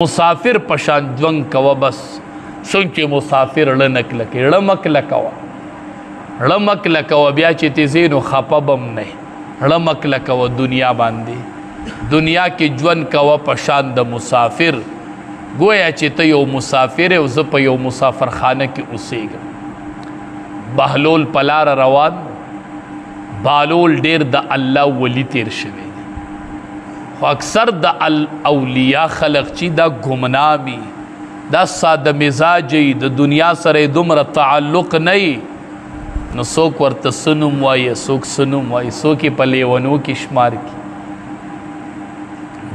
مسافر پشان جوان کوا بس سنچ مسافر رنک لکی رمک لکوا رمک لکوا بیا چی تیزینو خپبم نہیں رمک لکوا دنیا باندی دنیا کی جوان کوا پشان د مسافر گویا چی تا یو مسافر او زپ یو مسافر خانه کی اسیگا بحلول پلار روان بالول دیر دا اللہ ولی تیر شوی خو اکثر دا اولیاء خلق چی دا گمنامی دا ساده مزاجی دا دنیا سر دمر تعلق نئی نو سوک ورت سنم وائی سوک سنم وائی سوکی پلیونو کی شمار کی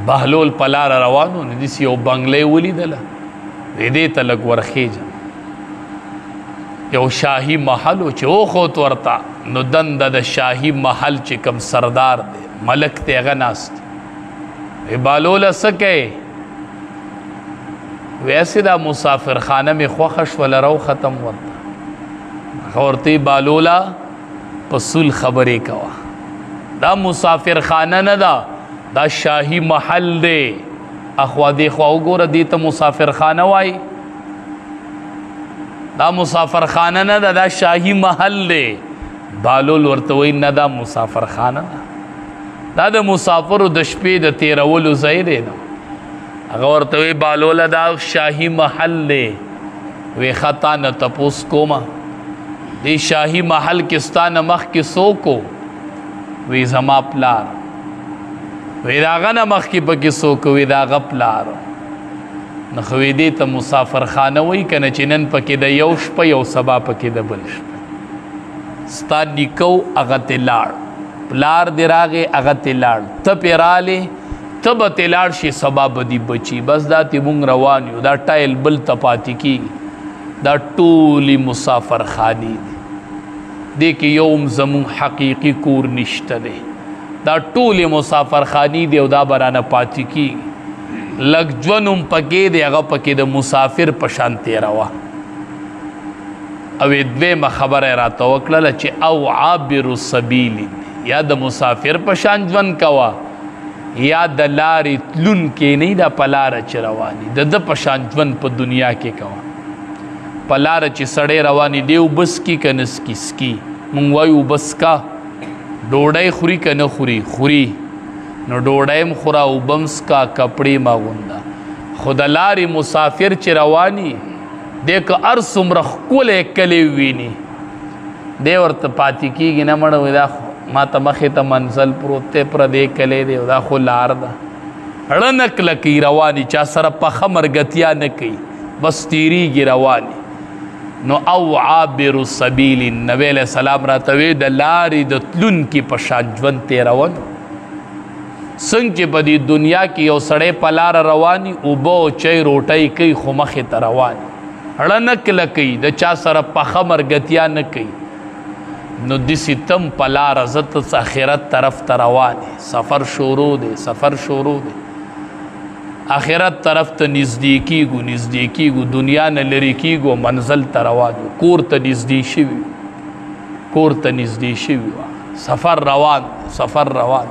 بحلول پلار روانو ندیسی یو بنگلے ولی دلا ویدے تلک ورخیجا یو شاہی محلو چی او خوت ورتا نو دن دا شاہی محل چی کم سردار دے ملک تے غناست بالولا سکے ویسے دا مسافر خانہ میں خوخش ولا رو ختم ورتا خورتی بالولا پسول خبری کوا دا مسافر خانہ ندا دا شاہی محل دے اخوا دے خواہ گورا دیتا مسافر خانہ وائی دا مسافر خانہ ندا دا شاہی محل دے بالول ورتوئی ندا مسافر خانہ دا دا مسافر و دشپی دا تیرولو زیدے دا اگر ورطوی بالولا دا شاہی محل لے وی خطا نا تپوس کوما دی شاہی محل کستان مخ کی سوکو وی زما پلار وی دا غنا مخ کی پکی سوکو وی دا غا پلار نخوی دی تا مسافر خانوی کنا چنن پکی دا یوش پا یو سبا پکی دا بلش پا ستا نکو اغت لار پلار دی راغے اغا تلار تا پیرالے تب تلار شی سباب دی بچی بس دا تی مونگ روانیو دا ٹائل بل تپاتی کی دا طولی مسافر خانی دی دیکھ یوم زمون حقیقی کور نشتا دے دا طولی مسافر خانی دی او دا برانا پاتی کی لگ جونم پکے دے اغا پکے دا مسافر پشان تیروا اوی دوے مخبر راتا وکلل چی او عابر السبیلی یا دا مسافر پشان جون کوا یا دا لاری تلون کے نہیں دا پلار چی روانی دا دا پشان جون پا دنیا کے کوا پلار چی سڑے روانی دیو بس کی کنس کی سکی منگوائیو بس کا ڈوڑائی خوری کا نخوری خوری نو ڈوڑائیم خورا او بمس کا کپڑی ما گندا خدا لاری مسافر چی روانی دیکھ ارسم رخ کول اکلی وینی دے ورط پاتی کی گی نمڑا دا ما تا مخی تا منزل پروتے پر دے کلے دے دا خو لار دا رنک لکی روانی چا سر پا خمر گتیا نکی بس تیری گی روانی نو او عابر السبیل نبی علیہ السلام را توی دا لاری دا تلون کی پشان جون تے روان سنگ چی پا دی دنیا کی یو سڑے پلار روانی او بو چای روٹای کئی خو مخی تا روانی رنک لکی دا چا سر پا خمر گتیا نکی نو دیسی تم پلار عزت آخرت طرف تروانی سفر شروع دے آخرت طرف تا نزدیکی گو دنیا نلریکی گو منزل تروانی کور تا نزدی شوی سفر روان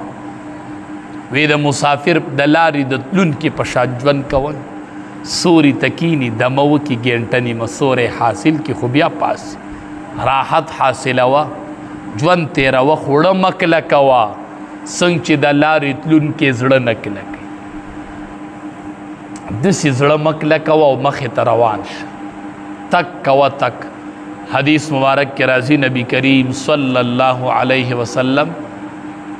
وی دا مسافر دلاری دا تلون کی پشاجون کون سوری تکینی دمو کی گینٹنی مسور حاصل کی خوبیا پاس راحت حاصل ہوا جون تیرا و خوڑا مکلک ہوا سنگ چی دا لاری تلون کے زڑا نکلک دسی زڑا مکلک ہوا و مخیط روانش تک کوا تک حدیث مبارک کے رازی نبی کریم صلی اللہ علیہ وسلم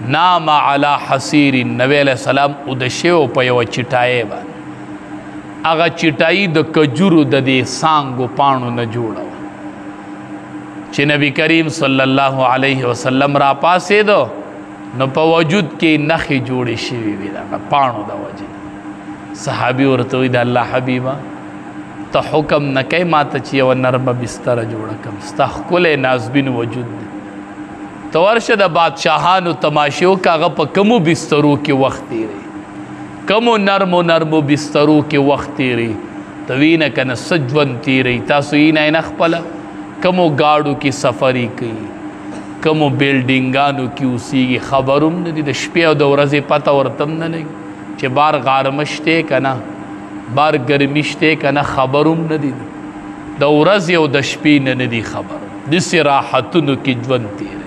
نام علی حسیر نبی علیہ السلام ادشیو پیو چٹائے بان اگا چٹائی دا کجورو دا دے سانگو پانو نجوڑا چی نبی کریم صلی اللہ علیہ وسلم را پاسے دو نو پا وجود کے نخی جوڑی شوی بھی دا پانو دا وجود صحابی ورطوی دا اللہ حبیبا تا حکم نکے ماتا چی و نرم بستر جوڑا کم استخکل نازبین وجود دی تو ورشد بادشاہانو تماشیو کا غپا کمو بسترو کی وقتی رہی کمو نرمو بسترو کی وقتی رہی توین کن سجون تی رہی تاسو این این اخپلا کمو گاڑو کی سفری کی کمو بیلڈنگانو کی اسی کی خبرم ندی دا شپیو دا ورزی پتا ورتم ننگی چه بار غارمشتے کنا بار ګرمیشته کنه خبروم نه دي د ورځې او د شپې نه دي خبر داسې راحتونو کې ژوند تیری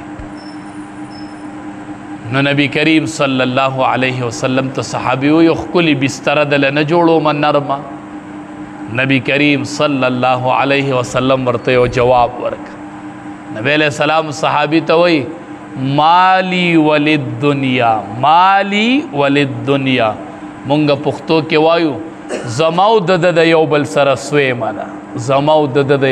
نو نبی کریم صلی الله علیه وسلم ته صحابي وي ښکلې بستره دله نه جوړومه نرمه نبی کریم صلی الله علیه وسلم ورته یو جواب ورکړ نبی علیہ السلام صحابي ته وایي مالی وللدنیا مالی وللدنیا مونږ پښتو کې وایو زما او د یو بل سره سوی مانا زما او د